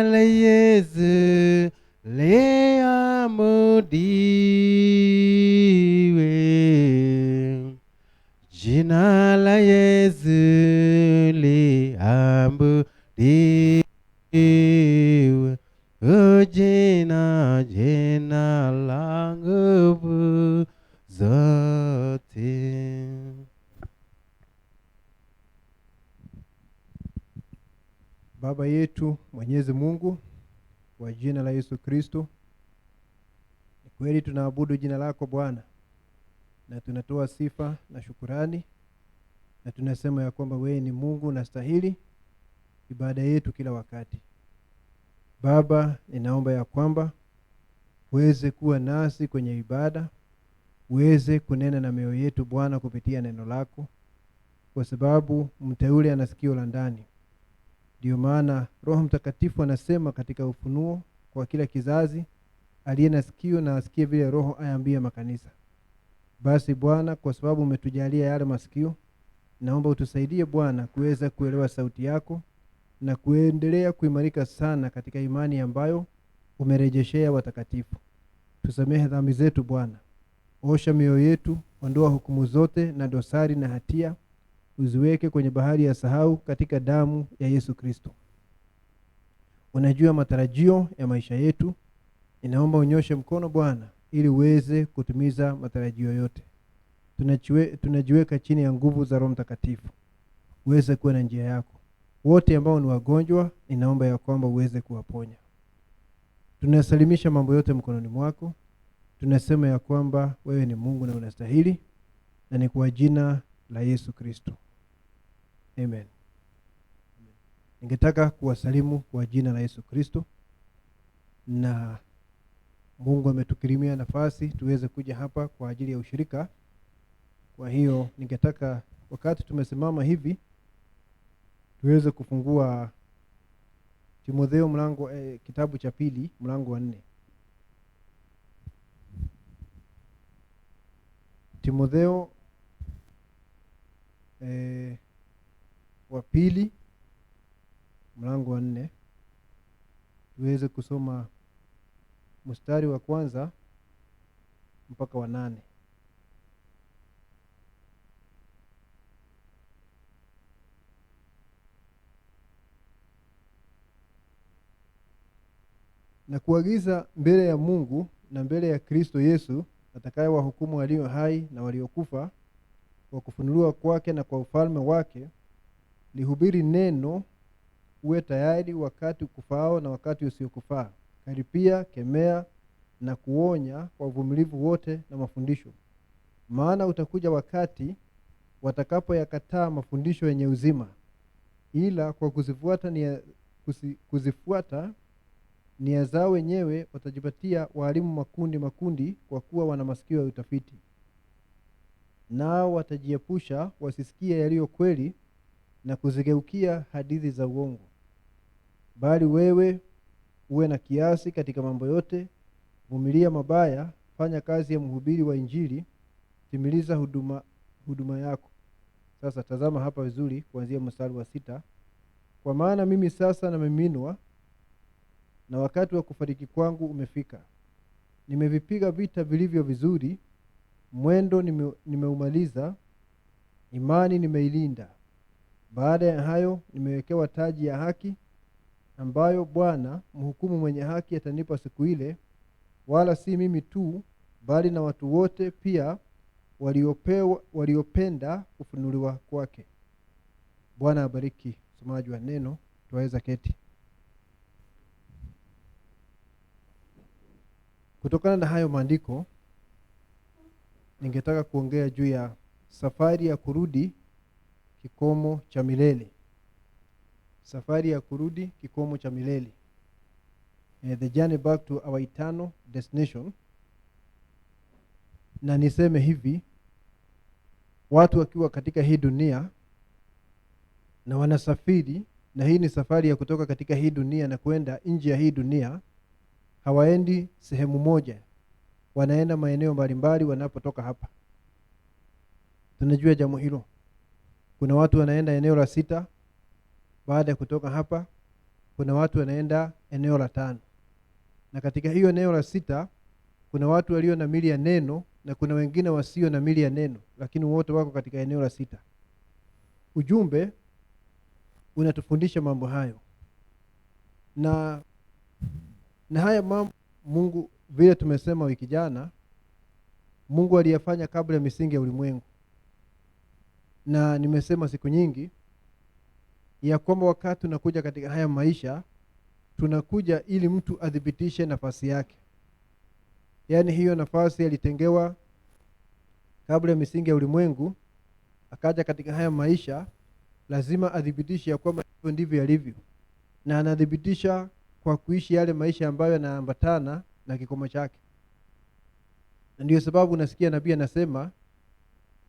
la Yesu liabudiwe. Jina la Yesu liabudiwe. Oh, jina, jina la nguvu zote. Baba yetu Mwenyezi Mungu, kwa jina la Yesu Kristo, ni kweli tunaabudu jina lako Bwana, na tunatoa sifa na shukurani, na tunasema ya kwamba wewe ni Mungu na stahili ibada yetu kila wakati. Baba, ninaomba ya kwamba uweze kuwa nasi kwenye ibada, uweze kunena na mioyo yetu Bwana kupitia neno lako, kwa sababu mteule ana sikio la ndani. Ndio maana Roho Mtakatifu anasema katika Ufunuo kwa kila kizazi, aliye na sikio na asikie vile Roho ayaambia makanisa. Basi Bwana, kwa sababu umetujalia yale masikio, naomba utusaidie Bwana kuweza kuelewa sauti yako na kuendelea kuimarika sana katika imani ambayo umerejeshea watakatifu. Tusamehe dhambi zetu Bwana. Osha mioyo yetu, ondoa hukumu zote na dosari na hatia, uziweke kwenye bahari ya sahau katika damu ya Yesu Kristo. Unajua matarajio ya maisha yetu. Ninaomba unyoshe mkono Bwana ili uweze kutimiza matarajio yote. Tunajiweka chini ya nguvu za Roho Mtakatifu. Uweze kuwa na njia yako. Wote ambao ni wagonjwa, ninaomba ya kwamba uweze kuwaponya. Tunasalimisha mambo yote mkononi mwako. Tunasema ya kwamba wewe ni Mungu na unastahili, na ni kwa jina la Yesu Kristo. Amen. Ningetaka kuwasalimu kwa jina la Yesu Kristo, na Mungu ametukirimia nafasi tuweze kuja hapa kwa ajili ya ushirika. Kwa hiyo ningetaka wakati tumesimama hivi tuweze kufungua Timotheo kitabu cha 2 mlango wa 4. Timotheo wa 2 mlango wa 4. Tuweze kusoma mstari wa kwanza mpaka wa 8. Na kuagiza mbele ya Mungu na mbele ya Kristo Yesu atakaye wahukumu walio hai na waliokufa kwa kufunuliwa kwake na kwa ufalme wake, lihubiri neno, uwe tayari wakati ukufao na wakati usiokufaa. Karipia, kemea na kuonya kwa uvumilivu wote na mafundisho. Maana utakuja wakati watakapoyakataa mafundisho yenye uzima, ila kwa kuzifuata nia zao wenyewe watajipatia walimu makundi, kwa kuwa wana masikio ya utafiti. Nao watajiepusha wasisikie yaliyo kweli, na kuzigeukia hadithi za uongo. Bali wewe uwe na kiasi katika mambo yote, vumilia mabaya, fanya kazi ya mhubiri wa Injili, timiliza huduma yako. Sasa tazama hapa vizuri kuanzia mstari wa 6. Kwa maana mimi sasa namiminwa, na wakati wa kufariki kwangu umefika. Nimevipiga vita vilivyo vizuri, mwendo nimeumaliza, imani nimeilinda. Baada ya hayo nimewekewa taji ya haki, ambayo Bwana mhukumu mwenye haki atanipa siku ile, wala si mimi tu, bali na watu wote pia waliopenda kufunuliwa kwake. Bwana abariki usomaji wa neno. Tuweza keti. Kutokana na hayo maandiko, ningetaka kuongea juu ya safari ya kurudi kikomo cha milele. Safari ya kurudi kikomo cha milele. The journey back to our eternal destination. Na niseme hivi, watu wakiwa katika hii dunia na wanasafiri, na hii ni safari ya kutoka katika hii dunia na kwenda nje ya hii dunia, hawaendi sehemu moja, wanaenda maeneo mbalimbali wanapotoka hapa. Tunajua jambo hilo. Kuna watu wanaenda eneo la 6 baada ya kutoka hapa. kuna watu wanaenda eneo la 5, na katika hiyo eneo la 6 kuna watu walio na mili ya neno na kuna wengine wasio na mili ya neno, lakini wote wako katika eneo la 6. Ujumbe unatufundisha mambo hayo, na haya mambo Mungu, vile tumesema wiki jana, Mungu aliyafanya kabla ya misingi ya ulimwengu. Na nimesema siku nyingi ya kwamba wakati tunakuja katika haya maisha, tunakuja ili mtu adhibitishe nafasi yake. Yaani hiyo nafasi alitengewa kabla ya misingi ya ulimwengu, akaja katika haya maisha, lazima adhibitishe ya kwamba hivyo ndivyo yalivyo. Na anadhibitisha kwa kuishi yale maisha ambayo yanaambatana na kikomo chake. Na ndio sababu nasikia nabii anasema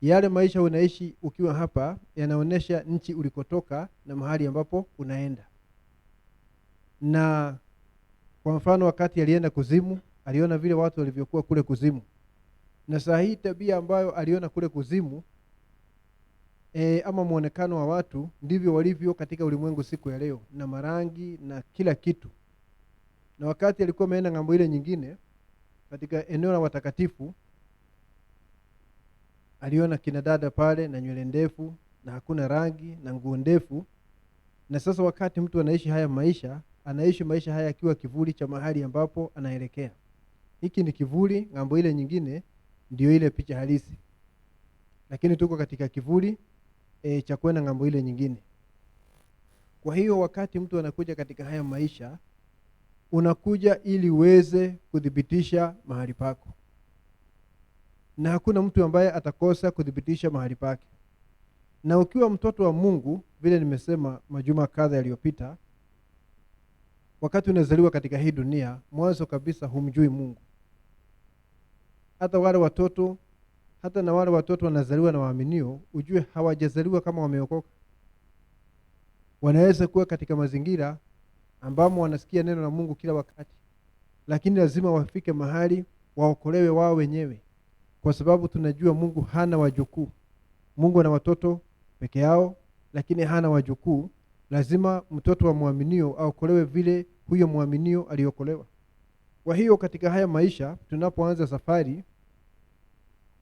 yale maisha unaishi ukiwa hapa yanaonesha nchi ulikotoka na mahali ambapo unaenda. Na kwa mfano wakati alienda kuzimu, aliona vile watu walivyokuwa kule kuzimu. Na saa hii tabia ambayo aliona kule kuzimu, ama muonekano wa watu, ndivyo walivyo katika ulimwengu siku ya leo, na marangi na kila kitu. Na wakati alikuwa ameenda ng'ambo ile nyingine katika eneo la watakatifu, aliona kina dada pale na nywele ndefu na hakuna rangi na nguo ndefu. Na sasa wakati mtu anaishi haya maisha, anaishi maisha haya akiwa kivuli cha mahali ambapo anaelekea. Hiki ni kivuli, ng'ambo ile nyingine ndio ile picha halisi. Lakini tuko katika kivuli cha kwenda ng'ambo ile nyingine. Kwa hiyo wakati mtu anakuja katika haya maisha, unakuja ili uweze kudhibitisha mahali pako. Na hakuna mtu ambaye atakosa kudhibitisha mahali pake. Na ukiwa mtoto wa Mungu, vile nimesema majuma kadha yaliyopita, wakati unazaliwa katika hii dunia, mwanzo kabisa humjui Mungu. Hata wale watoto, hata na wale watoto wanazaliwa na waaminio, ujue hawajazaliwa kama wameokoka. Wanaweza kuwa katika mazingira ambamo wanasikia neno la Mungu kila wakati, lakini lazima wafike mahali waokolewe wao wenyewe. Kwa sababu tunajua Mungu hana wajukuu. Mungu ana watoto peke yao, lakini hana wajukuu. Lazima mtoto wa muaminio aokolewe vile huyo muaminio aliokolewa. Kwa hiyo katika haya maisha tunapoanza safari,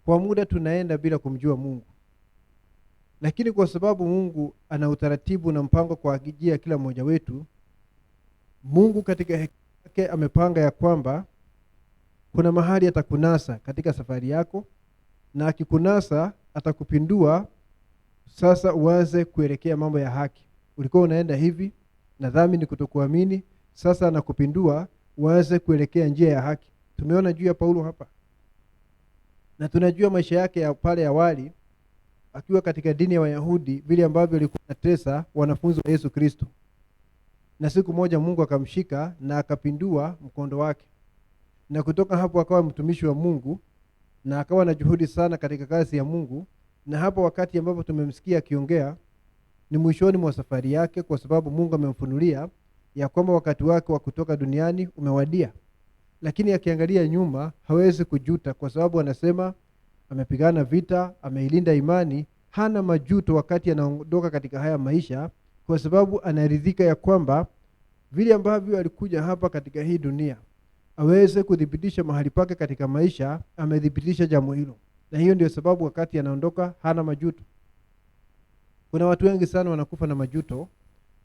kwa muda tunaenda bila kumjua Mungu. Lakini kwa sababu Mungu ana utaratibu na mpango kwa ajili ya kila mmoja wetu, Mungu katika hekima yake amepanga ya kwamba kuna mahali atakunasa katika safari yako, na akikunasa atakupindua sasa uanze kuelekea mambo ya haki. Ulikuwa unaenda hivi na dhambi ni kutokuamini, sasa anakupindua uanze kuelekea njia ya haki. Tumeona juu ya Paulo hapa. Na tunajua maisha yake ya pale awali akiwa katika dini ya Wayahudi, vile ambavyo alikuwa anatesa wanafunzi wa Yesu Kristo. Na siku moja Mungu akamshika na akapindua mkondo wake. Na kutoka hapo akawa mtumishi wa Mungu na akawa na juhudi sana katika kazi ya Mungu. Na hapo wakati ambapo tumemsikia akiongea ni mwishoni mwa safari yake, kwa sababu Mungu amemfunulia ya kwamba wakati wake wa kutoka duniani umewadia. Lakini akiangalia nyuma hawezi kujuta, kwa sababu anasema amepigana vita, ameilinda imani, hana majuto wakati anaondoka katika haya maisha, kwa sababu anaridhika ya kwamba vile ambavyo alikuja hapa katika hii dunia aweze kudhibitisha mahali pake katika maisha, amedhibitisha jambo hilo. Na hiyo ndio sababu wakati anaondoka hana majuto. Kuna watu wengi sana wanakufa na majuto,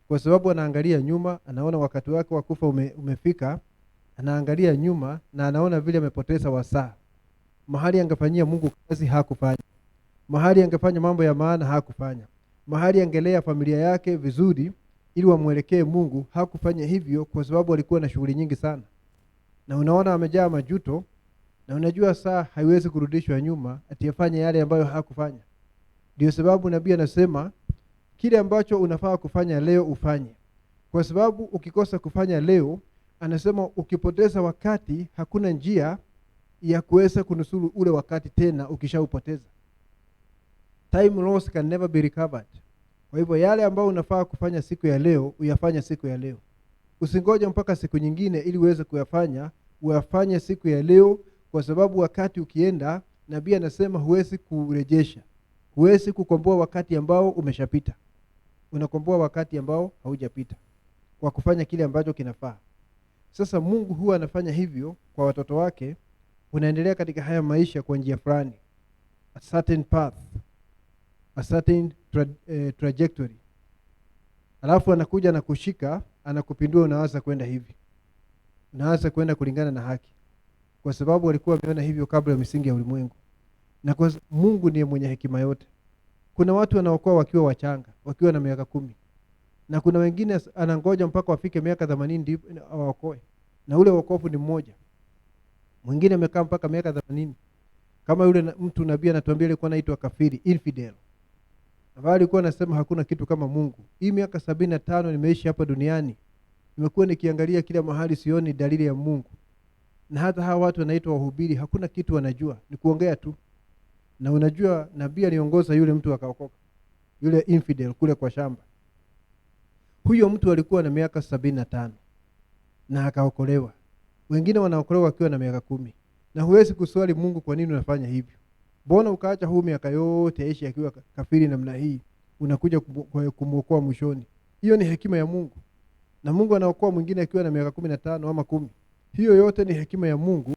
kwa sababu anaangalia nyuma, anaona wakati wake wa kufa umefika, anaangalia nyuma na anaona vile amepoteza wasaa. Mahali angefanyia Mungu kazi hakufanya. Mahali angefanya mambo ya maana hakufanya. Mahali angelea familia yake vizuri ili wamuelekee Mungu hakufanya hivyo, kwa sababu alikuwa na shughuli nyingi sana. Na unaona amejaa majuto, na unajua saa haiwezi kurudishwa nyuma atiyafanya yale ambayo hakufanya. Ndio sababu nabii anasema kile ambacho unafaa kufanya leo ufanye. Kwa sababu ukikosa kufanya leo, anasema ukipoteza wakati hakuna njia ya kuweza kunusuru ule wakati tena ukishaupoteza. Time lost can never be recovered. Kwa hivyo yale ambayo unafaa kufanya siku ya leo, uyafanye siku ya leo. Usingoje mpaka siku nyingine ili uweze kuyafanya, uyafanye siku ya leo, kwa sababu wakati ukienda, nabii anasema huwezi kurejesha. Huwezi kukomboa wakati ambao umeshapita. Unakomboa wakati ambao haujapita. kwa kufanya kile ambacho kinafaa. Sasa Mungu huwa anafanya hivyo kwa watoto wake. Unaendelea katika haya maisha kwa njia fulani, a certain path, a certain trajectory, alafu anakuja na kushika, anakupindua, unaanza kwenda hivi, unaanza kwenda kulingana na haki, kwa sababu walikuwa wameona hivyo kabla ya misingi ya ulimwengu. Na kwa Mungu ndiye mwenye hekima yote. Kuna watu wanaokoa wakiwa wachanga, wakiwa na miaka 10, na kuna wengine anangoja mpaka wafike miaka 80 ndipo awaokoe, na ule wokovu ni mmoja. Mwingine amekaa mpaka miaka 80, kama yule mtu nabii anatuambia alikuwa anaitwa kafiri, infidel, ambaye alikuwa anasema hakuna kitu kama Mungu. Hii miaka 75 nimeishi hapa duniani, nimekuwa nikiangalia kila mahali, sioni dalili ya Mungu. Na hata hawa watu wanaitwa wahubiri, hakuna kitu wanajua, ni kuongea tu. Na unajua nabii aliongoza yule mtu akaokoka, yule infidel kule kwa shamba. Huyo mtu alikuwa na miaka 75 na akaokolewa. Wengine wanaokolewa wakiwa na miaka 10. Na huwezi kuswali Mungu, kwa nini unafanya hivyo? Mbona ukaacha huu miaka yote aishi akiwa kafiri namna hii, unakuja kumuokoa mwishoni? Hiyo ni hekima ya Mungu. Na Mungu anaokoa mwingine akiwa na miaka 15 ama 10. Hiyo yote ni hekima ya Mungu.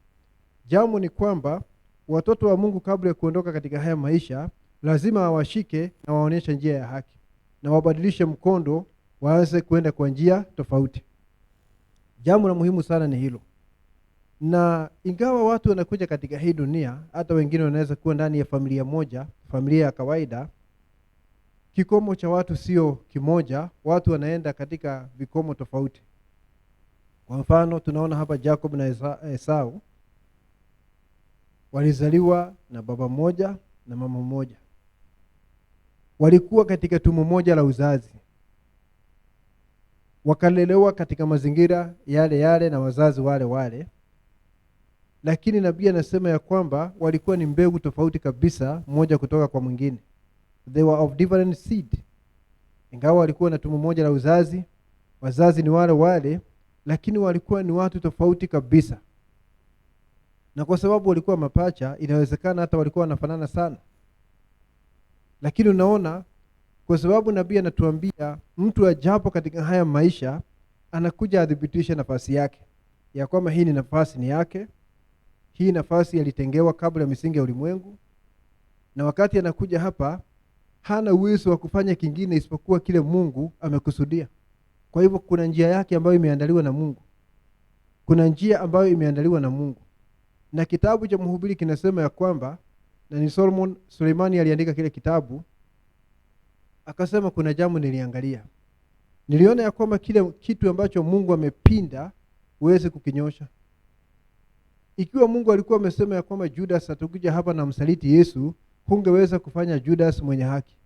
Jambo ni kwamba watoto wa Mungu kabla ya kuondoka katika haya maisha lazima wawashike na waoneshe njia ya haki, na wabadilishe mkondo, waanze kwenda kwa njia tofauti. Jambo la muhimu sana ni hilo. Na ingawa watu wanakuja katika hii dunia, hata wengine wanaweza kuwa ndani ya familia moja, familia ya kawaida, kikomo cha watu sio kimoja, watu wanaenda katika vikomo tofauti. Kwa mfano tunaona hapa Jacob na Esau walizaliwa na baba mmoja na mama mmoja. Walikuwa katika tumbo moja la uzazi, wakalelewa katika mazingira yale yale na wazazi wale wale. Lakini nabii anasema ya kwamba walikuwa ni mbegu tofauti kabisa, mmoja kutoka kwa mwingine. They were of different seed. Ingawa walikuwa na tumbo moja la uzazi, wazazi ni wale wale, lakini walikuwa ni watu tofauti kabisa. Na kwa sababu walikuwa mapacha, inawezekana hata walikuwa wanafanana sana. Lakini unaona, kwa sababu nabii anatuambia mtu ajapo katika haya maisha anakuja adhibitisha nafasi yake, ya kwamba hii ni nafasi ni yake, hii nafasi alitengewa kabla ya misingi ya ulimwengu, na wakati anakuja hapa hana uwezo wa kufanya kingine isipokuwa kile Mungu amekusudia. Kwa hivyo kuna njia yake ambayo imeandaliwa na Mungu. Kuna njia ambayo imeandaliwa na Mungu. Na kitabu cha Mhubiri kinasema ya kwamba, na ni Suleimani aliandika kile kitabu, akasema kuna jambo niliangalia. Niliona ya kwamba kile kitu ambacho Mungu amepinda uweze kukinyosha. Ikiwa Mungu alikuwa amesema ya kwamba Judas atakuja hapa na msaliti Yesu, hungeweza kufanya Judas mwenye haki.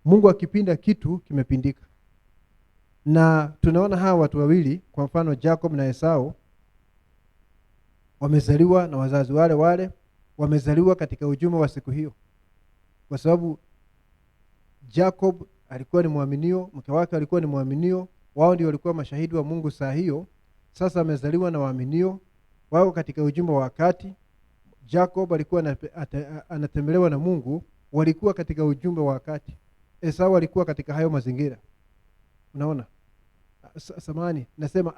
Mungu akipinda kitu kimepindika. Na tunaona hawa watu wawili, kwa mfano Jacob na Esau, wamezaliwa na wazazi wale wale, wamezaliwa katika ujumbe wa siku hiyo. Kwa sababu Jacob alikuwa ni muaminio, mke wake alikuwa ni muaminio, wao ndio walikuwa mashahidi wa Mungu saa hiyo. Sasa amezaliwa na waaminio, wao katika ujumbe wa wakati. Jacob alikuwa anatembelewa na Mungu, walikuwa katika ujumbe wa wakati. Esau alikuwa katika hayo mazingira. Unaona? Samani, nasema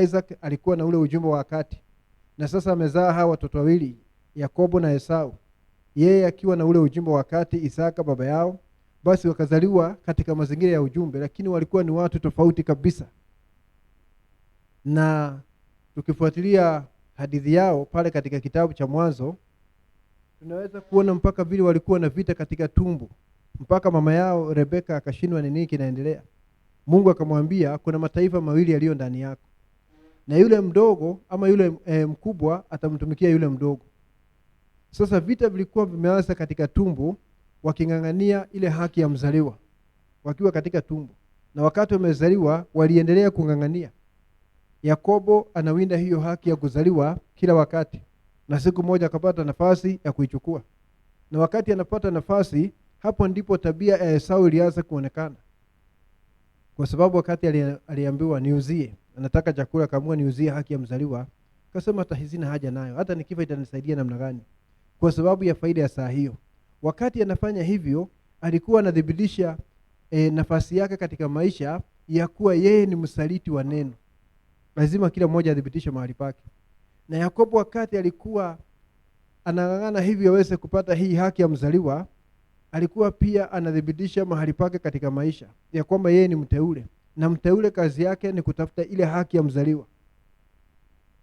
Isaac alikuwa na ule ujumbe wa wakati. Na sasa amezaa hawa watoto wawili, Yakobo na Esau. Yeye akiwa na ule ujumbe wa wakati, Isaka baba yao. Basi wakazaliwa katika mazingira ya ujumbe, lakini walikuwa ni watu tofauti kabisa. Na tukifuatilia hadithi yao pale katika kitabu cha Mwanzo, tunaweza kuona mpaka vile walikuwa na vita katika tumbo, mpaka mama yao Rebeka akashindwa nini kinaendelea. Mungu akamwambia kuna mataifa mawili yaliyo ndani yako, na yule mdogo ama yule mkubwa atamtumikia yule mdogo. Sasa vita vilikuwa vimeanza katika tumbo, wakingangania ile haki ya mzaliwa wakiwa katika tumbo. Na wakati wamezaliwa waliendelea kungangania. Yakobo anawinda hiyo haki ya kuzaliwa kila wakati, na siku moja akapata nafasi ya kuichukua. Na wakati anapata nafasi, hapo ndipo tabia ya Esau ilianza kuonekana. Kwa sababu wakati aliambiwa niuzie, anataka chakula, kaamua niuzie haki ya mzaliwa, akasema hata sina haja nayo, hata nikifa itanisaidia namna gani? Kwa sababu ya faida ya saa hiyo. Wakati anafanya hivyo, alikuwa anadhibitisha nafasi yake katika maisha ya kuwa yeye ni msaliti wa neno. Lazima kila mmoja athibitishe mahali pake. Na Yakobo wakati alikuwa anang'ang'ana hivi aweze kupata hii haki ya mzaliwa, alikuwa pia anathibitisha mahali pake katika maisha ya kwamba yeye ni mteule, na mteule kazi yake ni kutafuta ile haki ya mzaliwa,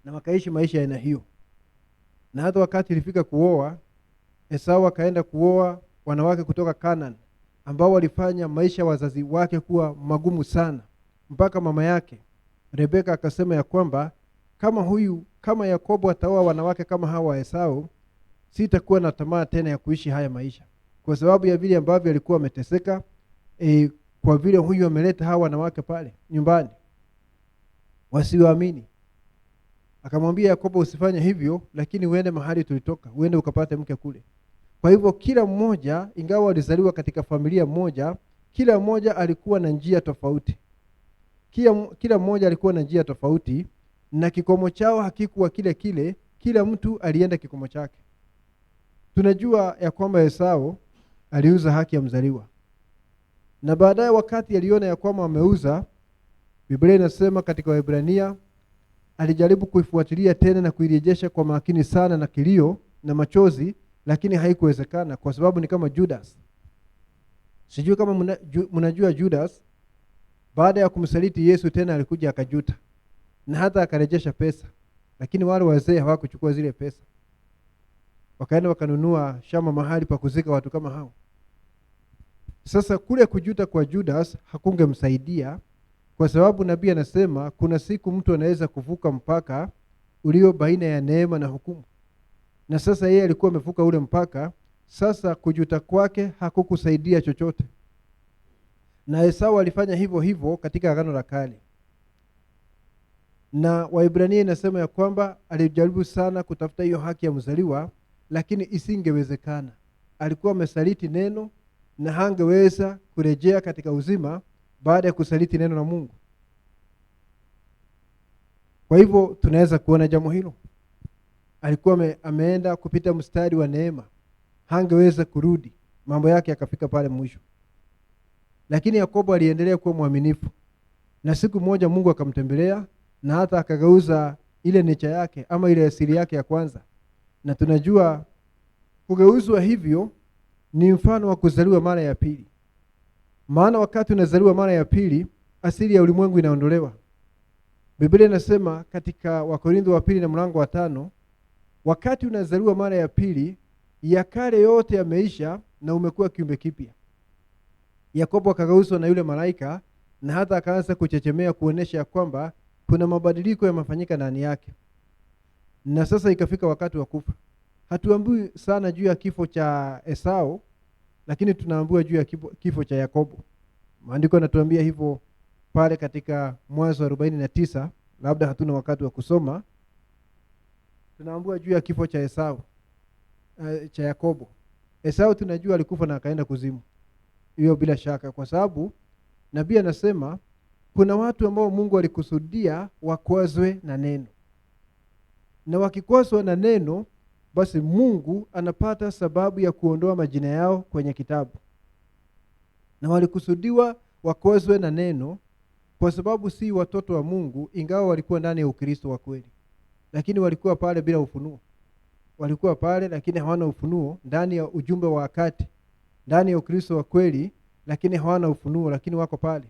na wakaishi maisha ya aina hiyo. Na hata wakati ilifika kuoa, Esau akaenda kuoa wanawake kutoka Canaan ambao walifanya maisha ya wazazi wake kuwa magumu sana, mpaka mama yake Rebeka akasema ya kwamba kama Yakobo ataoa wanawake kama hawa wa Esau, sitakuwa na tamaa tena ya kuishi haya maisha, kwa sababu ya vile ambavyo alikuwa ameteseka, kwa vile huyu ameleta hawa wanawake pale nyumbani wasiwaamini. Akamwambia Yakobo, usifanye hivyo, lakini uende mahali tulitoka, uende ukapate mke kule. Kwa hivyo kila mmoja, ingawa walizaliwa katika familia moja, kila mmoja alikuwa na njia tofauti. Kila mmoja alikuwa na njia tofauti, na kikomo chao hakikuwa kile, kila mtu alienda kikomo chake. Tunajua ya kwamba Esau aliuza haki ya mzaliwa, na baadaye wakati aliona ya kwamba ameuza, Biblia inasema katika Waebrania, alijaribu kuifuatilia tena na kuirejesha kwa makini sana na kilio na machozi, lakini haikuwezekana, kwa sababu ni kama Judas. Sijui kama mnajua Judas, baada ya kumsaliti Yesu tena alikuja akajuta, na hata akarejesha pesa, lakini wale wazee hawakuchukua zile pesa, wakaenda wakanunua shamba mahali pa kuzika watu kama hao. Sasa kule kujuta kwa Judas hakungemsaidia, kwa sababu nabii anasema kuna siku mtu anaweza kuvuka mpaka ulio baina ya neema na hukumu. Na sasa yeye alikuwa amevuka ule mpaka. Sasa kujuta kwake hakukusaidia chochote. Na Esau alifanya hivyo hivyo katika Agano la Kale. Na Waebrania inasema ya kwamba alijaribu sana kutafuta hiyo haki ya mzaliwa, lakini isingewezekana. Alikuwa amesaliti neno na hangeweza kurejea katika uzima baada ya kusaliti neno la Mungu. Kwa hivyo tunaweza kuona jambo hilo. Alikuwa ameenda kupita mstari wa neema, hangeweza kurudi, mambo yake yakafika pale mwisho. Lakini Yakobo aliendelea kuwa mwaminifu, na siku moja Mungu akamtembelea na hata akageuza ile nature yake ama ile asili yake ya kwanza. Na tunajua kugeuzwa hivyo ni mfano wa kuzaliwa mara ya pili. Maana wakati unazaliwa mara ya pili, asili ya ulimwengu inaondolewa. Biblia inasema katika Wakorintho wa pili na mlango wa 5, wakati unazaliwa mara ya pili, ya kale yote yameisha na umekuwa kiumbe kipya. Yakobo akageuzwa na yule malaika, na hata akaanza kuchechemea kuonesha kwamba kuna mabadiliko yamefanyika ndani yake. Na sasa ikafika wakati wa kufa. Hatuambiwi sana juu ya kifo cha Esau, lakini tunaambiwa juu ya kifo cha Yakobo. Maandiko yanatuambia hivyo pale katika Mwanzo 49, labda hatuna wakati wa kusoma. Tunaambiwa juu ya kifo cha Esau, cha Yakobo. Esau tunajua alikufa na akaenda kuzimu. Hiyo bila shaka, kwa sababu nabii anasema kuna watu ambao Mungu alikusudia wakwazwe na neno. Na wakikwazwa na neno, basi Mungu anapata sababu ya kuondoa majina yao kwenye kitabu. Na walikusudiwa wakwazwe na neno kwa sababu si watoto wa Mungu, ingawa walikuwa ndani ya Ukristo wa kweli. Lakini walikuwa pale bila ufunuo. Walikuwa pale lakini hawana ufunuo, ndani ya ujumbe wa wakati, ndani ya Ukristo wa kweli, lakini hawana ufunuo, lakini wako pale.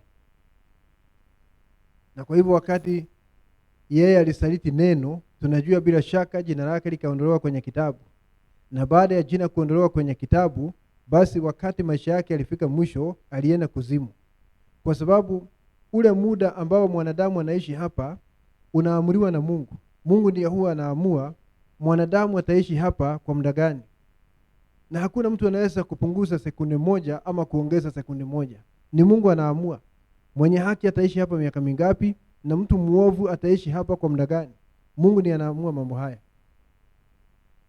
Na kwa hivyo wakati yeye alisaliti neno, tunajua bila shaka jina lake likaondolewa kwenye kitabu. Na baada ya jina kuondolewa kwenye kitabu, basi wakati maisha yake yalifika mwisho, alienda kuzimu. Kwa sababu ule muda ambao mwanadamu anaishi hapa unaamuriwa na Mungu. Mungu ndiye huwa anaamua mwanadamu ataishi hapa kwa muda gani. Na hakuna mtu anaweza kupunguza sekunde moja ama kuongeza sekunde moja. Ni Mungu anaamua. Mwenye haki ataishi hapa miaka mingapi na mtu muovu ataishi hapa kwa muda gani. Mungu ndiye anaamua mambo haya.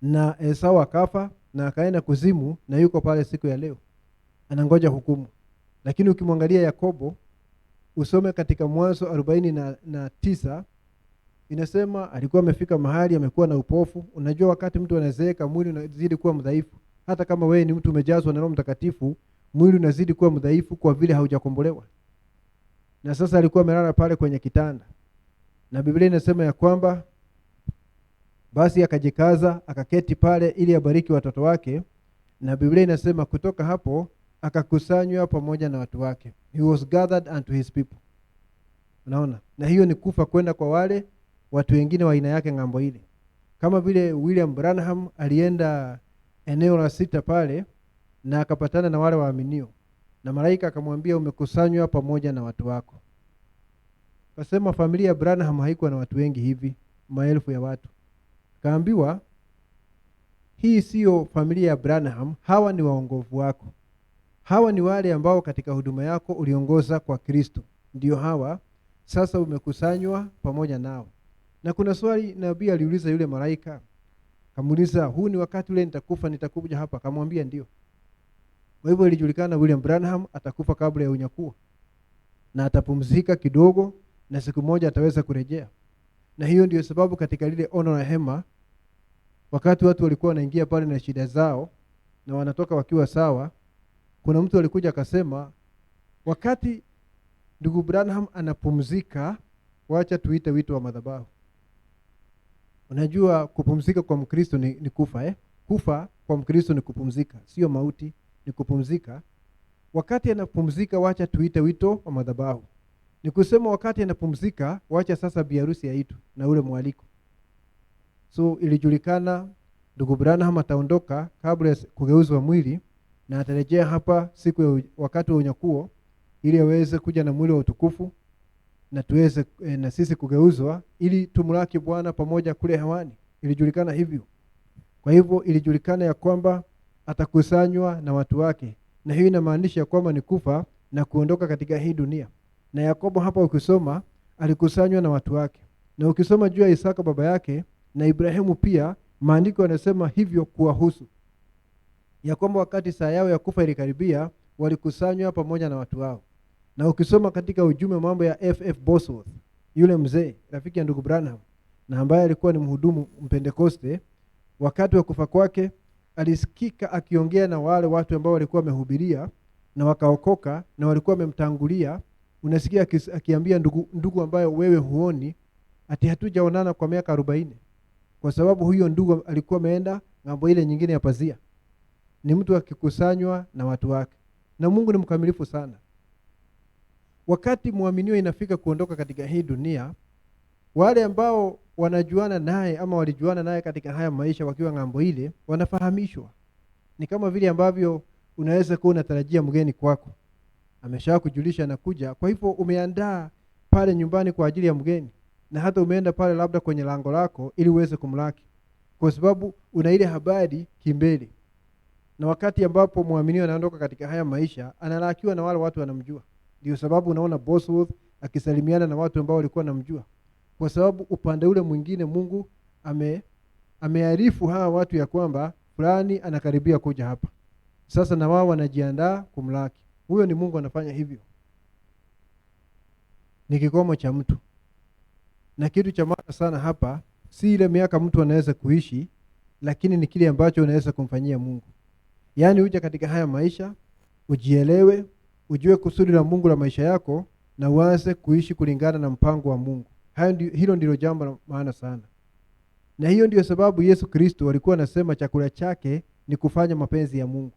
Na Esau akafa na akaenda kuzimu, na yuko pale siku ya leo anangoja hukumu. Lakini ukimwangalia Yakobo, usome katika Mwanzo 49, inasema alikuwa amefika mahali amekuwa na upofu. Unajua wakati mtu anazeeka, mwili unazidi kuwa mdhaifu. Hata kama wewe ni mtu umejazwa na Roho Mtakatifu, mwili unazidi kuwa mdhaifu kwa vile haujakombolewa. na sasa alikuwa amelala pale kwenye kitanda, na Biblia inasema ya kwamba basi akajikaza akaketi pale ili abariki watoto wake, na Biblia inasema kutoka hapo akakusanywa pamoja na watu wake. He was gathered unto his people. Unaona? Na hiyo ni kufa kwenda kwa wale watu wengine wa aina yake ng'ambo ile. Kama vile William Branham alienda eneo la sita pale na akapatana na wale waaminio, na malaika akamwambia umekusanywa pamoja na watu wako. Kasema familia ya Branham haikuwa na watu wengi hivi, maelfu ya watu. Kaambiwa hii sio familia ya Branham, hawa ni waongofu wako. Hawa ni wale ambao katika huduma yako uliongoza kwa Kristo. Ndio hawa sasa umekusanywa pamoja nao. Na kuna swali nabii aliuliza yule malaika. Kamuuliza, huu ni wakati ule nitakufa nitakuja hapa? Akamwambia ndio. Kwa hivyo ilijulikana William Branham atakufa kabla ya unyakuo, na atapumzika kidogo na siku moja ataweza kurejea. Na hiyo ndio sababu katika lile ono la hema, wakati watu walikuwa wanaingia pale na shida zao na wanatoka wakiwa sawa, kuna mtu alikuja akasema, wakati ndugu Branham anapumzika, wacha tuite wito wa madhabahu. Unajua kupumzika kwa Mkristo ni kufa Kufa kwa Mkristo ni kupumzika, sio mauti, ni kupumzika. Wakati anapumzika, wacha tuite wito wa madhabahu. Ni kusema wakati anapumzika, wacha sasa biharusi aitu na ule mwaliko. So ilijulikana ndugu Branham ataondoka kabla ya kugeuzwa mwili, na atarejea hapa siku ya wakati wa unyakuo ili aweze kuja na mwili wa utukufu na tuweze na sisi kugeuzwa ili tumlaki Bwana pamoja kule hewani. Ilijulikana hivyo. Kwa hivyo ilijulikana ya kwamba atakusanywa na watu wake, na hiyo inamaanisha kwamba ni kufa na kuondoka katika hii dunia. Na Yakobo hapa ukisoma alikusanywa na watu wake, na ukisoma juu ya Isaka baba yake na Ibrahimu pia, maandiko yanasema hivyo kuwahusu, ya kwamba wakati saa yao ya kufa ilikaribia, walikusanywa pamoja na watu wao. Na ukisoma katika ujumbe mambo ya F.F. Bosworth, yule mzee rafiki ya ndugu Branham na ambaye alikuwa ni mhudumu Mpentekoste, wakati wa kufa kwake alisikika akiongea na wale watu ambao walikuwa wamehubiria na wakaokoka na walikuwa wamemtangulia. Unasikia akiambia ndugu ambaye wewe huoni, ati hatujaonana kwa miaka 40, kwa sababu huyo ndugu alikuwa ameenda ng'ambo ile nyingine ya pazia. Ni mtu akikusanywa na watu wake, na Mungu ni mkamilifu sana. Wakati muaminio inafika kuondoka katika hii dunia, wale ambao wanajuana naye ama walijuana naye katika haya maisha wakiwa ng'ambo ile, wanafahamishwa. Ni kama vile ambavyo unaweza kuwa unatarajia mgeni kwako, ameshakujulisha anakuja, kwa hivyo umeandaa pale nyumbani kwa ajili ya mgeni, na hata umeenda pale labda kwenye lango lako ili uweze kumlaki, kwa sababu una ile habari kimbele. Na wakati ambapo muaminio anaondoka katika haya maisha, analakiwa na wale watu wanamjua. Ndio sababu unaona Bosworth akisalimiana na watu ambao walikuwa wanamjua, kwa sababu upande ule mwingine Mungu amearifu hawa watu ya kwamba fulani anakaribia kuja hapa. Sasa na wao wanajiandaa kumlaki. Huyo ni Mungu anafanya hivyo. Ni kikomo cha mtu. Na kitu cha maana sana hapa si ile miaka mtu anaweza kuishi, lakini ni kile ambacho unaweza kumfanyia Mungu. Yaani uje katika haya maisha, ujielewe, ujue kusudi la Mungu la maisha yako, na uanze kuishi kulingana na mpango wa Mungu. Hilo ndilo jambo la maana sana. Na hiyo ndio sababu Yesu Kristo alikuwa anasema chakula chake ni kufanya mapenzi ya Mungu.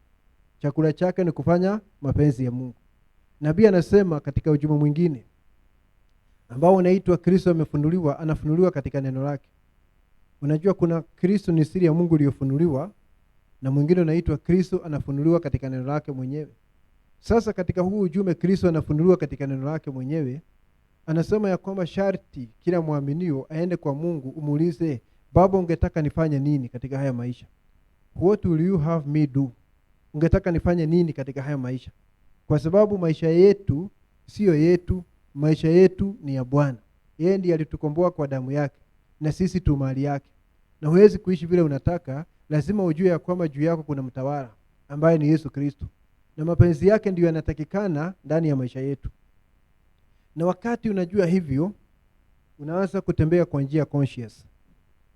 Chakula chake ni kufanya mapenzi ya Mungu. Nabii anasema katika ujumbe mwingine ambao unaitwa Kristo amefunuliwa, anafunuliwa katika neno lake. Unajua kuna Kristo ni siri ya Mungu iliyofunuliwa, na mwingine unaitwa Kristo anafunuliwa katika neno lake mwenyewe. Sasa katika huu ujumbe Kristo anafunuliwa katika neno lake mwenyewe, anasema ya kwamba sharti kila muaminio aende kwa Mungu umuulize, Baba, ungetaka nifanye nini katika haya maisha? What will you have me do? Ungetaka nifanye nini katika haya maisha? Kwa sababu maisha yetu sio yetu, maisha yetu ni ya Bwana. Yeye ndiye alitukomboa kwa damu yake, na sisi tu mali yake. Na huwezi kuishi vile unataka, lazima ujue ya kwamba juu yako kuna mtawala ambaye ni Yesu Kristo. Na mapenzi yake ndiyo yanatakikana ndani ya maisha yetu. Na wakati unajua hivyo, unaanza kutembea kwa njia conscious.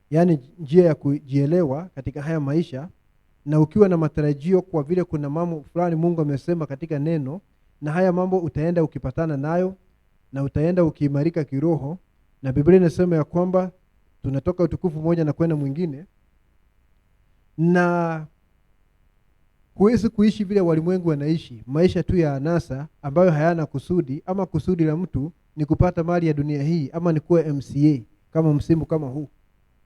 Yaani njia ya kujielewa katika haya maisha, na ukiwa na matarajio kwa vile kuna mambo fulani Mungu amesema katika neno, na haya mambo utaenda ukipatana nayo, na utaenda ukiimarika kiroho, na Biblia inasema ya kwamba tunatoka utukufu mmoja na kwenda mwingine, na huwezi kuishi vile walimwengu wanaishi, maisha tu ya anasa ambayo hayana kusudi, ama kusudi la mtu ni kupata mali ya dunia hii, ama ni kuwa MCA kama msimu kama huu.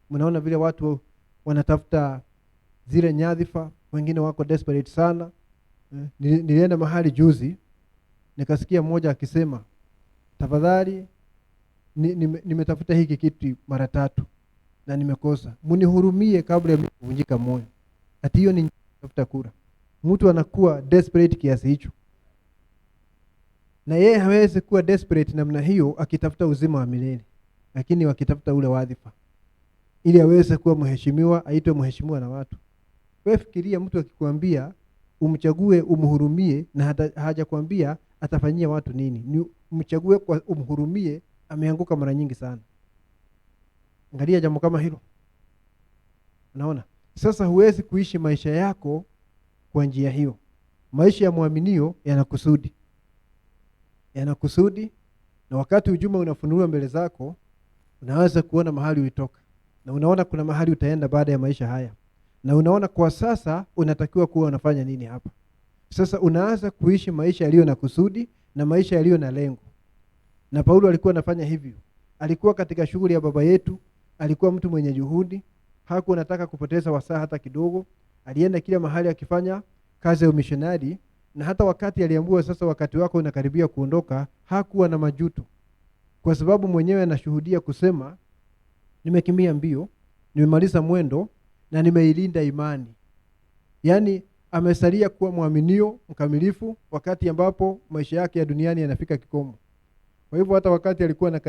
Mnaona vile watu wanatafuta zile nyadhifa, wengine wako desperate sana. Nilienda mahali juzi, nikasikia mmoja akisema, tafadhali nimetafuta hiki kitu mara 3 na nimekosa, munihurumie kabla ya kuvunjika moyo. Ati hiyo ni tafuta kura. Mtu anakuwa desperate kiasi hicho, na yeye hawezi kuwa desperate namna hiyo akitafuta uzima wa milele, lakini wakitafuta ule wadhifa ili aweze kuwa mheshimiwa, aitwe mheshimiwa na watu. Wewe fikiria, mtu akikwambia umchague umhurumie na hajakwambia atafanyia watu nini, ni umchague kwa umhurumie, ameanguka mara nyingi sana. Angalia jambo kama hilo. Unaona? Sasa huwezi kuishi maisha yako kwa njia hiyo. Maisha ya muaminio yanakusudi. Yanakusudi, na wakati ujumbe unafunuliwa mbele zako, unaweza kuona mahali ulitoka, na unaona kuna mahali utaenda baada ya maisha haya, na unaona kwa sasa unatakiwa kuwa unafanya nini hapa. Sasa unaanza kuishi maisha yaliyo na kusudi na maisha yaliyo na lengo. Na Paulo alikuwa anafanya hivyo. Alikuwa katika shughuli ya baba yetu, alikuwa mtu mwenye juhudi, hakuwa anataka kupoteza wasaa hata kidogo. Alienda kila mahali akifanya kazi ya umishonari, na hata wakati aliambiwa sasa wakati wako unakaribia kuondoka, hakuwa na majuto, kwa sababu mwenyewe anashuhudia kusema, nimekimbia mbio, nimemaliza mwendo na nimeilinda imani. Yaani amesalia kuwa mwaminio mkamilifu wakati ambapo maisha yake ya duniani yanafika kikomo. Kwa hivyo hata wakati alikuwa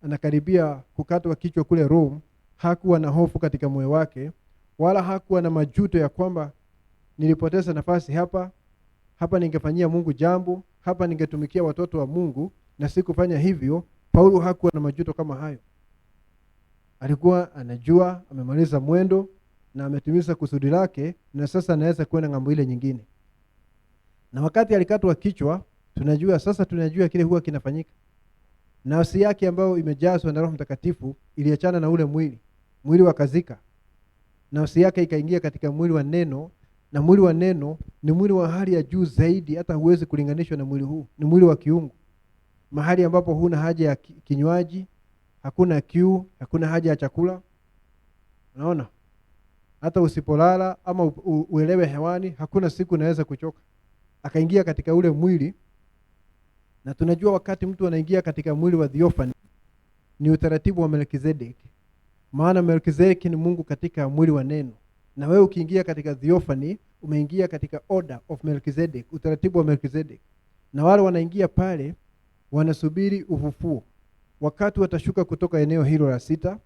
anakaribia kukatwa kichwa kule Rome, hakuwa na hofu katika moyo wake, wala hakuwa na majuto ya kwamba nilipoteza nafasi hapa ningefanyia Mungu jambo, hapa ningetumikia watoto wa Mungu na sikufanya hivyo. Paulo hakuwa na majuto kama hayo. Alikuwa anajua amemaliza mwendo na ametimiza kusudi lake, na sasa anaweza kwenda ng'ambo ile nyingine. Na wakati alikatwa kichwa, tunajua kile huwa kinafanyika. Nafsi yake ambayo imejazwa na Roho Mtakatifu iliachana na ule mwili wakazika. Nafsi yake ikaingia katika mwili wa neno, na mwili wa neno ni mwili wa hali ya juu zaidi, hata huwezi kulinganishwa na mwili huu. Ni mwili wa kiungu, mahali ambapo huna haja ya kinywaji, hakuna kiu, hakuna haja ya chakula. Unaona? Hata usipolala ama uelewe hewani, hakuna siku unaweza kuchoka. Akaingia katika ule mwili, na tunajua wakati mtu anaingia katika mwili wa theophany ni utaratibu wa Melkizedeki. Maana Melkizedeki ni Mungu katika mwili wa neno, na wewe ukiingia katika theophany umeingia katika order of Melkizedek, utaratibu wa Melkizedek. Na wale wanaingia pale wanasubiri ufufuo, wakati watashuka kutoka eneo hilo la 6,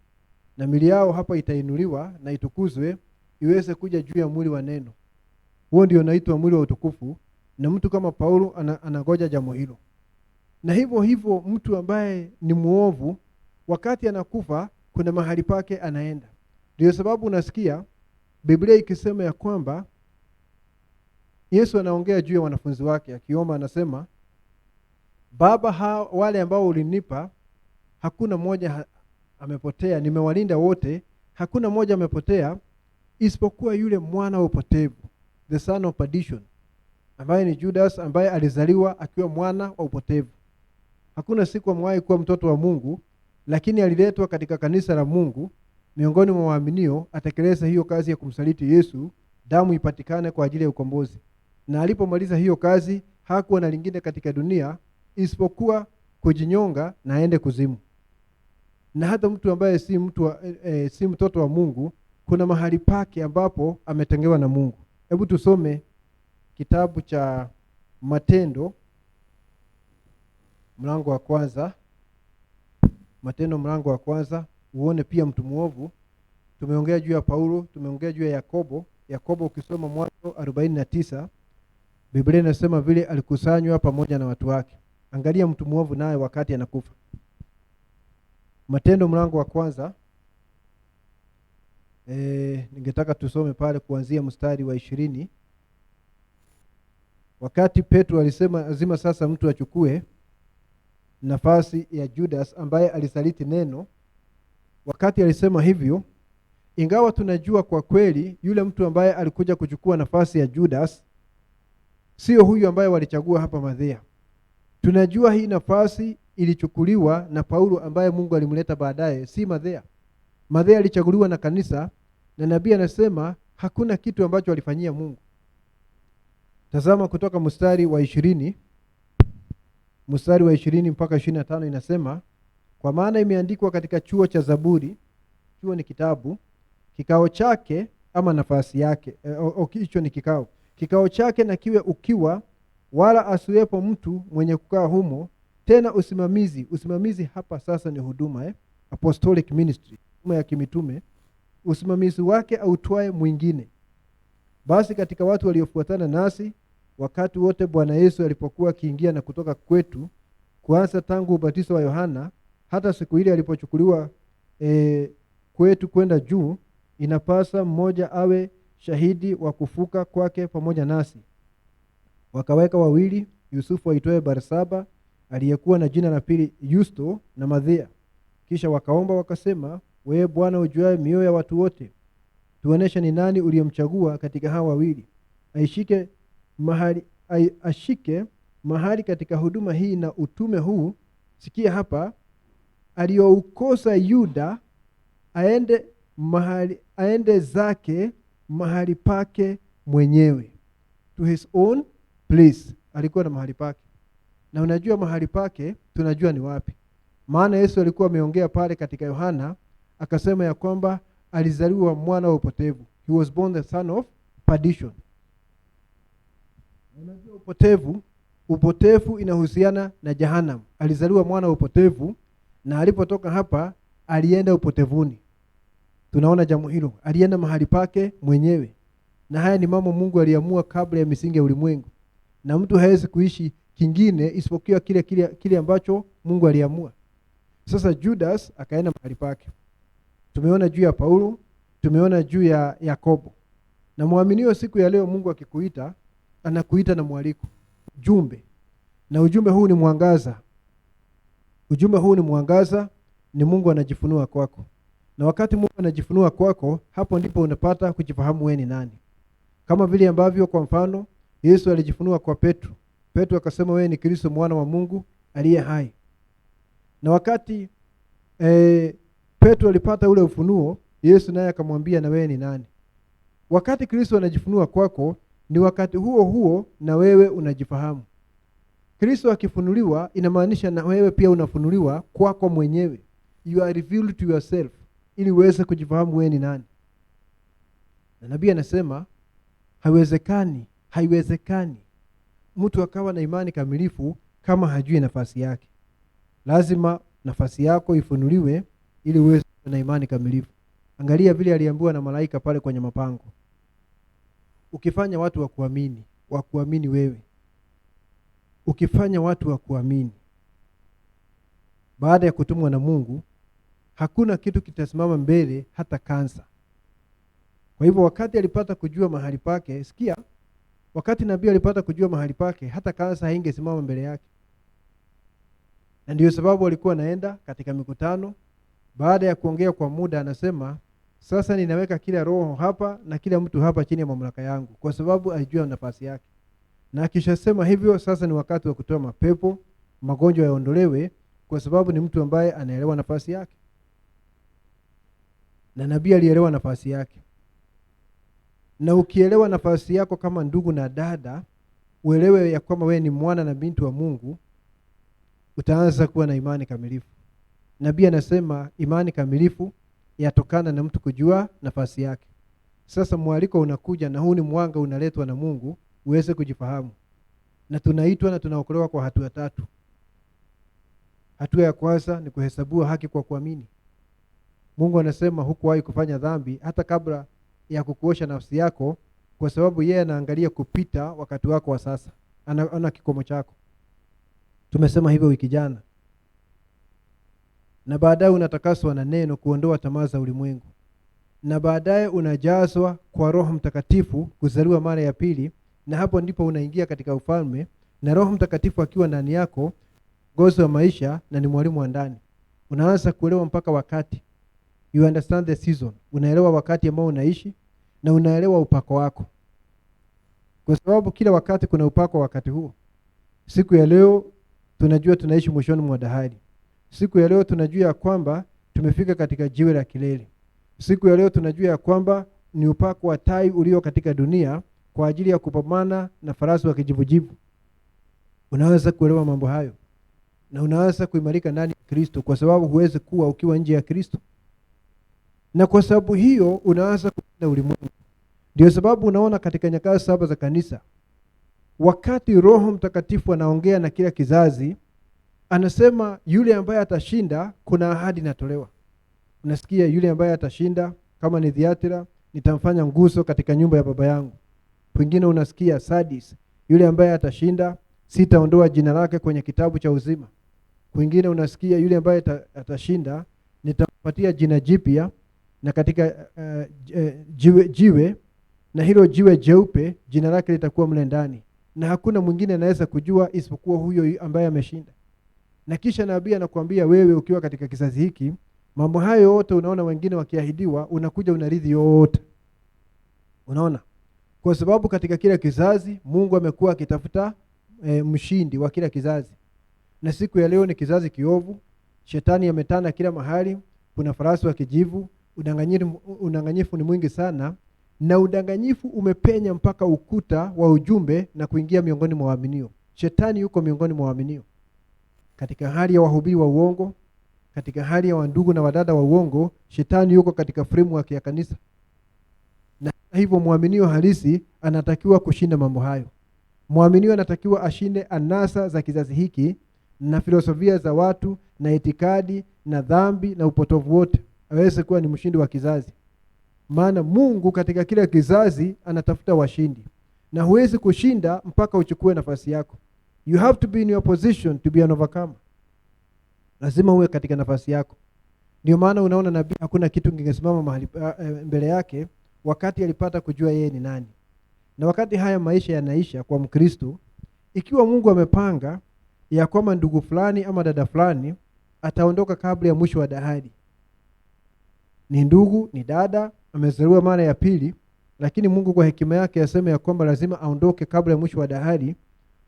na mili yao hapa itainuliwa na itukuzwe iweze kuja juu ya mwili wa neno. Huo ndio unaitwa mwili wa utukufu, na mtu kama Paulo anagoja jambo hilo. Na hivyo mtu ambaye ni muovu, wakati anakufa kuna mahali pake anaenda. Ndio sababu unasikia Biblia ikisema ya kwamba Yesu anaongea juu ya wanafunzi wake akiomba, anasema, Baba, wale ambao ulinipa hakuna mmoja amepotea, nimewalinda wote, hakuna mmoja amepotea isipokuwa yule mwana wa upotevu, the son of perdition, ambaye ni Judas, ambaye alizaliwa akiwa mwana wa upotevu. Hakuna siku amewahi kuwa mtoto wa Mungu, lakini aliletwa katika kanisa la Mungu miongoni mwa waaminio atekeleza hiyo kazi ya kumsaliti Yesu, damu ipatikane kwa ajili ya ukombozi. Na alipomaliza hiyo kazi, hakuwa na lingine katika dunia isipokuwa kujinyonga na aende kuzimu. Na hata mtu ambaye si mtoto wa Mungu, kuna mahali pake ambapo ametengewa na Mungu. Hebu tusome kitabu cha Matendo mlango wa 1. Matendo mlango wa 1, uone pia mtu muovu. Tumeongea juu ya Paulo, tumeongea juu ya Yakobo. Yakobo ukisoma Mwanzo 49, Biblia inasema vile alikusanywa pamoja na watu wake. Angalia mtu muovu naye wakati anakufa. Matendo mlango wa 1, ningetaka tusome pale kuanzia mstari wa 20. Wakati Petro alisema lazima sasa mtu achukue nafasi ya Judas ambaye alisaliti neno. Wakati alisema hivyo, ingawa tunajua kwa kweli yule mtu ambaye alikuja kuchukua nafasi ya Judas sio huyu ambaye walichagua hapa Mathia. Tunajua hii nafasi ilichukuliwa na Paulo ambaye Mungu alimleta baadaye, si Mathia. Mathia alichaguliwa na kanisa, na nabii anasema hakuna kitu ambacho alifanyia Mungu. Tazama kutoka mstari wa 20 mpaka 25 inasema, kwa maana imeandikwa katika chuo cha Zaburi, chuo ni kitabu, kikao chake ama nafasi yake, hicho ni kikao chake na kiwe ukiwa, wala asiwepo mtu mwenye kukaa humo. Tena usimamizi hapa sasa ni huduma, apostolic ministry, huduma ya kimitume. Usimamizi wake autwae mwingine. Basi katika watu waliofuatana nasi wakati wote Bwana Yesu alipokuwa akiingia na kutoka kwetu, kuanza tangu ubatizo wa Yohana hata siku ile alipochukuliwa kwetu kwenda juu, inapasa mmoja awe shahidi wa kufuka kwake pamoja nasi. Wakaweka wawili, Yusufu aitwaye Barsaba, aliyekuwa na jina la pili Yusto, na Mathia. Kisha wakaomba wakasema, wewe Bwana ujuaye mioyo ya watu wote, tuoneshe ni nani uliyemchagua katika hawa wawili ashike mahali katika huduma hii na utume huu. Sikia hapa, aliyoukosa Yuda aende zake mahali pake mwenyewe, to his own place. Alikuwa na mahali pake, na unajua mahali pake tunajua ni wapi, maana Yesu alikuwa ameongea pale katika Yohana, akasema ya kwamba alizaliwa mwana wa upotevu. He was born the son of perdition. Unajua upotevu inahusiana na Jahannam. Alizaliwa mwana wa upotevu, na alipotoka hapa alienda upotevuni. Tunaona jambo hilo, alienda mahali pake mwenyewe. Na haya ni mambo Mungu aliamua kabla ya misingi ya ulimwengu, na mtu hawezi kuishi kingine isipokuwa kile ambacho Mungu aliamua. Sasa Judas akaenda mahali pake. Tumeona juu ya Paulo, tumeona juu ya Yakobo. Na muaminio siku ya leo, Mungu akikuita, anakuita na mwaliko, jumbe. Na ujumbe huu ni mwangaza. Ujumbe huu ni mwangaza, ni Mungu anajifunua kwako. Na wakati Mungu anajifunua kwako, hapo ndipo unapata kujifahamu wewe ni nani. Kama vile ambavyo kwa mfano Yesu alijifunua kwa Petro. Petro akasema wewe ni Kristo mwana wa Mungu aliye hai. Na wakati Petro alipata ule ufunuo, Yesu naye akamwambia na wewe ni nani. Wakati Kristo anajifunua kwako, ni wakati huo huo na wewe unajifahamu. Kristo akifunuliwa inamaanisha na wewe pia unafunuliwa kwako mwenyewe. You are revealed to yourself, ili uweze kujifahamu wewe ni nani. Na nabii anasema haiwezekani mtu akawa na imani kamilifu kama hajui nafasi yake. Lazima nafasi yako ifunuliwe ili uweze na imani kamilifu. Angalia vile aliambiwa na malaika pale kwenye mapango. Ukifanya watu wakuamini wewe. Ukifanya watu wakuamini baada ya kutumwa na Mungu, hakuna kitu kitasimama mbele, hata kansa. Kwa hivyo wakati alipata kujua mahali pake, sikia, wakati nabii alipata kujua mahali pake, hata kansa haingesimama mbele yake. Na ndio sababu alikuwa anaenda katika mikutano, baada ya kuongea kwa muda anasema, sasa ninaweka kila roho hapa na kila mtu hapa chini ya mamlaka yangu, kwa sababu alijua nafasi yake. Na akishasema hivyo, sasa ni wakati wa kutoa mapepo, magonjwa yaondolewe, kwa sababu ni mtu ambaye anaelewa nafasi yake. Na nabii alielewa nafasi yake. Na ukielewa nafasi yako kama ndugu na dada, uelewe ya kwamba wewe ni mwana na binti wa Mungu, utaanza kuwa na imani kamilifu. Nabii anasema imani kamilifu yatokana na mtu kujua nafasi yake. Sasa mwaliko unakuja, na huu ni mwanga unaletwa na Mungu uweze kujifahamu. Na tunaitwa na tunaokolewa kwa hatua 3. Hatua ya kwanza ni kuhesabiwa haki kwa kuamini. Mungu anasema hukuwahi kufanya dhambi hata kabla ya kukuosha nafsi yako, kwa sababu yeye anaangalia kupita wakati wako wa sasa. Anaona kikomo chako. Tumesema hivyo wiki jana. Na baadaye unatakaswa na neno kuondoa tamaa za ulimwengu. Na baadaye unajazwa kwa Roho Mtakatifu, kuzaliwa mara ya pili, na hapo ndipo unaingia katika ufalme. Na Roho Mtakatifu akiwa ndani yako, mwongozo wa maisha na ni mwalimu wa ndani. Unaanza kuelewa mpaka wakati. You understand the season. Unaelewa wakati ambao unaishi na unaelewa upako wako. Kwa sababu kila wakati kuna upako wakati huo. Siku ya leo tunajua tunaishi mwishoni mwa dahari. Siku ya leo tunajua ya kwamba tumefika katika jiwe la kilele. Siku ya leo tunajua ya kwamba ni upako wa tai ulio katika dunia kwa ajili ya kupambana na farasi wa kijivujivu. Unaweza kuelewa mambo hayo na unaweza kuimarika ndani ya Kristo, kwa sababu huwezi kuwa ukiwa nje ya Kristo. Na kwa sababu hiyo unaanza kuenda ulimwengu. Ndio sababu unaona katika nyakati 7 za kanisa, wakati Roho Mtakatifu anaongea na kila kizazi, anasema yule ambaye atashinda kuna ahadi inatolewa. Unasikia yule ambaye atashinda, kama ni Thiatira, nitamfanya nguzo katika nyumba ya baba yangu. Pengine unasikia Sardis, yule ambaye atashinda, sitaondoa jina lake kwenye kitabu cha uzima. Kwingine unasikia yule ambaye atashinda, nitampatia jina jipya, na katika jiwe na hilo jiwe jeupe jina lake litakuwa mle ndani, na hakuna mwingine anaweza kujua isipokuwa huyo ambaye ameshinda. Na kisha nabii anakuambia wewe ukiwa katika kizazi hiki, mambo hayo yote unaona wengine wakiahidiwa, unakuja unarithi yote. Unaona? Kwa sababu katika kila kizazi Mungu amekuwa akitafuta mshindi wa kila kizazi. Na siku ya leo ni kizazi kiovu. Shetani ametanda kila mahali, kuna farasi wa kijivu, udanganyifu ni mwingi sana, na udanganyifu umepenya mpaka ukuta wa ujumbe na kuingia miongoni mwa waaminio. Shetani yuko miongoni mwa waaminio. Katika hali ya wahubiri wa uongo, katika hali ya wandugu na wadada wa uongo, shetani yuko katika framework ya kanisa. Na hivyo muaminio halisi anatakiwa kushinda mambo hayo. Muaminio anatakiwa ashinde anasa za kizazi hiki na filosofia za watu na itikadi na dhambi na upotovu wote. Aweze kuwa ni mshindi wa kizazi. Maana Mungu katika kila kizazi anatafuta washindi. Na huwezi kushinda mpaka uchukue nafasi yako. You have to be in your position to be an overcomer. Lazima uwe katika nafasi yako. Ndio maana unaona nabii hakuna kitu kingesimama mahali mbele yake wakati alipata kujua yeye ni nani. Na wakati haya maisha yanaisha kwa Mkristo, ikiwa Mungu amepanga ya kwamba ndugu fulani ama dada fulani ataondoka kabla ya mwisho wa dahari. Ni ndugu, ni dada, amezaliwa mara ya pili, lakini Mungu kwa hekima yake yasema ya kwamba lazima aondoke kabla ya mwisho wa dahari,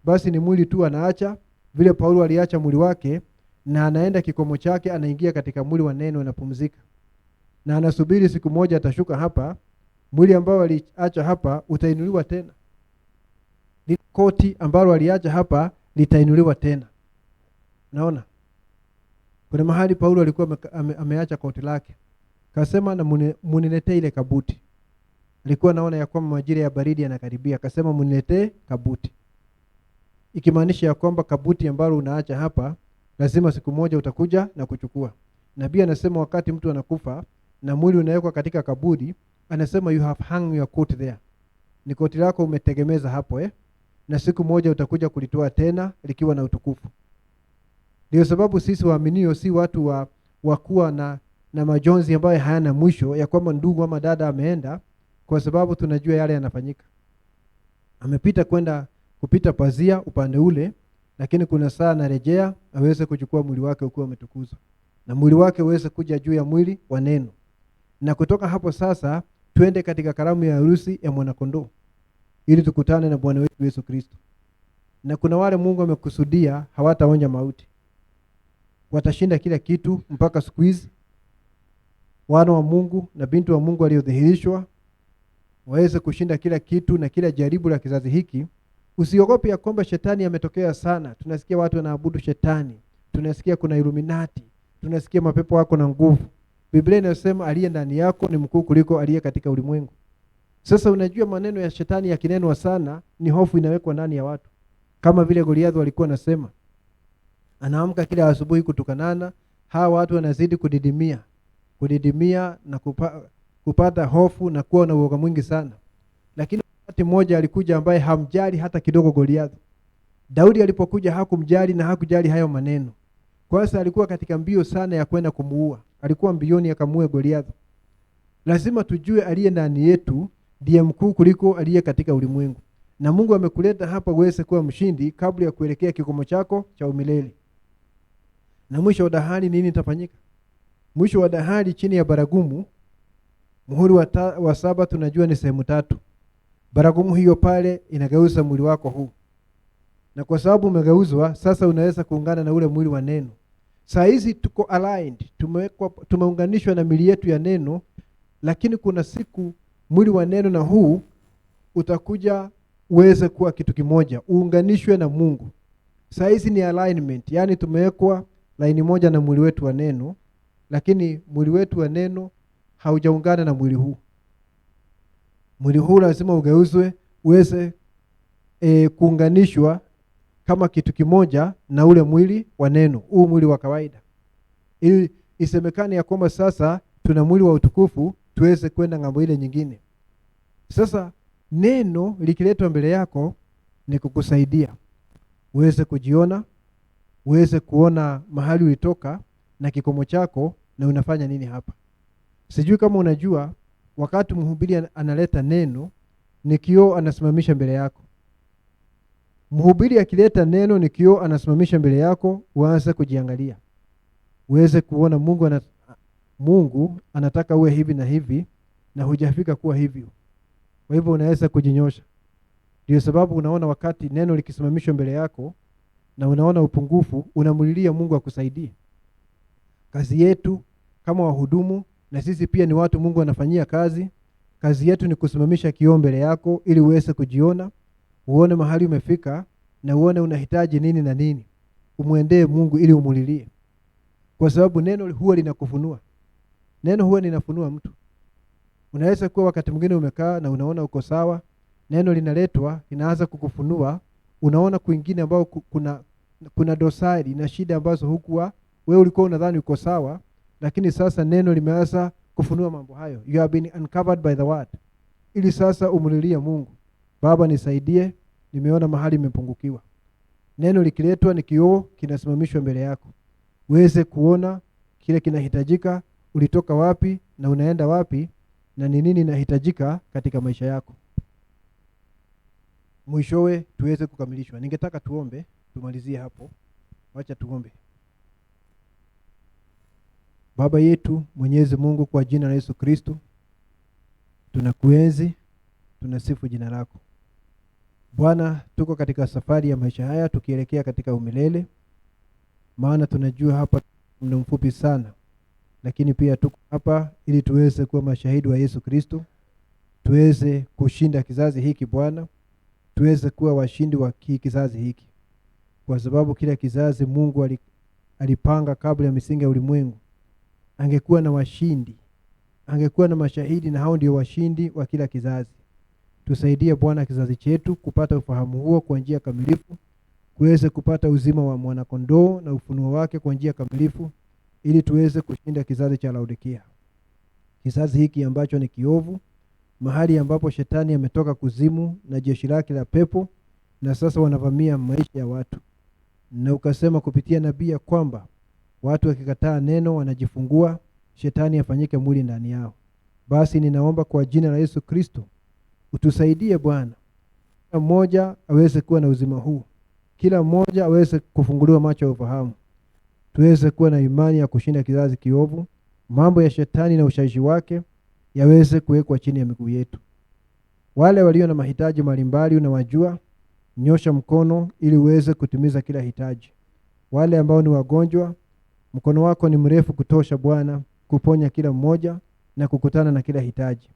basi ni mwili tu anaacha, vile Paulo aliacha mwili wake, na anaenda kikomo chake, anaingia katika mwili wa neno, anapumzika. Na anasubiri siku moja atashuka hapa, mwili ambao aliacha hapa utainuliwa tena. Ni koti ambalo aliacha hapa litainuliwa tena. Naona? Kuna mahali Paulo alikuwa ameacha koti lake. Kasema na muniletee ile kabuti. Alikuwa naona ya kwamba majira ya baridi yanakaribia. Kasema muniletee kabuti. Ikimaanisha ya kwamba kabuti ambalo unaacha hapa lazima siku moja utakuja na kuchukua. Nabii anasema wakati mtu anakufa na mwili unawekwa katika kaburi, anasema you have hung your coat there. Ni koti lako umetegemeza hapo na siku moja utakuja kulitoa tena likiwa na utukufu. Ndio sababu sisi waaminio si watu wa kuwa na majonzi ambayo hayana mwisho ya kwamba ndugu ama dada ameenda, kwa sababu tunajua yale yanafanyika. Amepita kwenda kupita pazia upande ule, lakini kuna saa anarejea aweze kuchukua mwili wake ukiwa umetukuzwa. Na mwili wake uweze kuja juu ya mwili wa neno. Na kutoka hapo sasa twende katika karamu ya harusi ya mwanakondoo, ili tukutane na Bwana wetu Yesu Kristo. Na kuna wale Mungu amekusudia hawataonja mauti. Watashinda kila kitu mpaka siku hizi. Wana wa Mungu na binti wa Mungu waliodhihirishwa waweze kushinda kila kitu na kila jaribu la kizazi hiki. Usiogope ya kwamba shetani ametokea sana. Tunasikia watu wanaabudu shetani. Tunasikia kuna Illuminati. Tunasikia mapepo wako na nguvu. Biblia inasema aliye ndani yako ni mkuu kuliko aliye katika ulimwengu. Sasa unajua maneno ya shetani yakinenwa sana, ni hofu inawekwa ndani ya watu. Kama vile Goliathi alikuwa anasema, anaamka kila asubuhi kutukanana, hawa watu wanazidi kudidimia na kupata hofu na kuwa na uoga mwingi sana. Lakini wakati mmoja alikuja ambaye hamjali hata kidogo Goliathi. Daudi alipokuja hakumjali na hakujali hayo maneno. Kwanza alikuwa katika mbio sana ya kwenda kumuua. Alikuwa mbioni akamuue Goliathi. Lazima tujue aliye ndani yetu ndiye mkuu kuliko aliye katika ulimwengu. Na Mungu amekuleta hapa uweze kuwa mshindi kabla ya kuelekea kikomo chako cha umilele. Na mwisho wa dahari nini itafanyika? Mwisho wa dahari chini ya baragumu, muhuri wa 7 tunajua ni sehemu 3. Baragumu hiyo pale inageuza mwili wako huu. Na kwa sababu umegeuzwa, sasa unaweza kuungana na ule mwili wa neno. Saa hizi tuko aligned, tumeunganishwa na miili yetu ya neno, lakini kuna siku mwili wa neno na huu utakuja uweze kuwa kitu kimoja, uunganishwe na Mungu. Saa hizi ni alignment, yani tumewekwa laini moja na mwili wetu wa neno, lakini mwili wetu wa neno haujaungana na mwili huu. Mwili huu lazima ugeuzwe uweze kuunganishwa kama kitu kimoja na ule mwili wa neno, huu mwili wa kawaida. Ili isemekane ya kwamba sasa tuna mwili wa utukufu, tuweze kwenda ngambo ile nyingine. Sasa neno likiletwa mbele yako ni kukusaidia uweze kujiona, uweze kuona mahali ulitoka na kikomo chako na unafanya nini hapa. Sijui kama unajua, wakati mhubiri analeta neno, ni kioo anasimamisha mbele yako. Mhubiri akileta neno ni kioo anasimamisha mbele yako, uanze kujiangalia. Uweze kuona Mungu anataka uwe hivi na hivi na hujafika kuwa hivyo. Kwa hivyo unaweza kujinyosha. Ndio sababu unaona wakati neno likisimamishwa mbele yako na unaona upungufu, unamulilia Mungu akusaidie. Kazi yetu kama wahudumu, na sisi pia ni watu Mungu anafanyia kazi. Kazi yetu ni kusimamisha kioo mbele yako ili uweze kujiona, uone mahali umefika na uone unahitaji nini na nini. Umuendee Mungu ili umulilie. Kwa sababu neno huwa linakufunua. Neno huwa linafunua mtu. Unaweza kuwa wakati mwingine umekaa na unaona uko sawa, neno linaletwa, linaanza kukufunua, unaona kwingine ambao kuna dosari na shida ambazo hukuwa wewe ulikuwa unadhani uko sawa, lakini sasa neno limeanza kufunua mambo hayo. You have been uncovered by the word. Ili sasa umulilie Mungu. Baba nisaidie, nimeona mahali nimepungukiwa. Neno likiletwa ni kioo kinasimamishwa mbele yako. Uweze kuona kile kinahitajika, ulitoka wapi na unaenda wapi na ni nini inahitajika katika maisha yako. Mwishowe tuweze kukamilishwa. Ningetaka tuombe, tumalizie hapo. Wacha tuombe. Baba yetu Mwenyezi Mungu, kwa jina la Yesu Kristo, tunakuenzi, tunasifu jina lako. Bwana, tuko katika safari ya maisha haya tukielekea katika umilele. Maana tunajua hapa muda mfupi sana, lakini pia tuko hapa ili tuweze kuwa mashahidi wa Yesu Kristo. Tuweze kushinda kizazi hiki Bwana. Tuweze kuwa washindi wa kizazi hiki. Kwa sababu kila kizazi Mungu alipanga kabla ya misingi ya ulimwengu angekuwa na washindi, angekuwa na mashahidi, na hao ndio washindi wa kila kizazi. Tusaidie Bwana kizazi chetu kupata ufahamu huo kwa njia kamilifu, kuweze kupata uzima wa mwana kondoo na ufunuo wake kwa njia kamilifu, ili tuweze kushinda kizazi cha Laodikia. Kizazi hiki ambacho ni kiovu, mahali ambapo shetani ametoka kuzimu na jeshi lake la pepo, na sasa wanavamia maisha ya watu. Na ukasema kupitia nabii kwamba watu wakikataa neno wanajifungua, shetani afanyike mwili ndani yao. Basi ninaomba kwa jina la Yesu Kristo, utusaidie Bwana. Kila mmoja aweze kuwa na uzima huu. Kila mmoja aweze kufunguliwa macho ya ufahamu. Tuweze kuwa na imani ya kushinda kizazi kiovu. Mambo ya shetani na ushawishi wake yaweze kuwekwa chini ya miguu yetu. Wale walio na mahitaji mbalimbali unawajua, nyosha mkono ili uweze kutimiza kila hitaji. Wale ambao ni wagonjwa, mkono wako ni mrefu kutosha Bwana kuponya kila mmoja na kukutana na kila hitaji.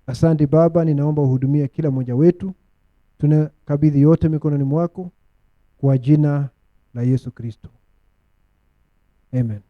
Asante Baba, ninaomba uhudumie kila mmoja wetu. Tunakabidhi yote mikononi mwako kwa jina la Yesu Kristo. Amen.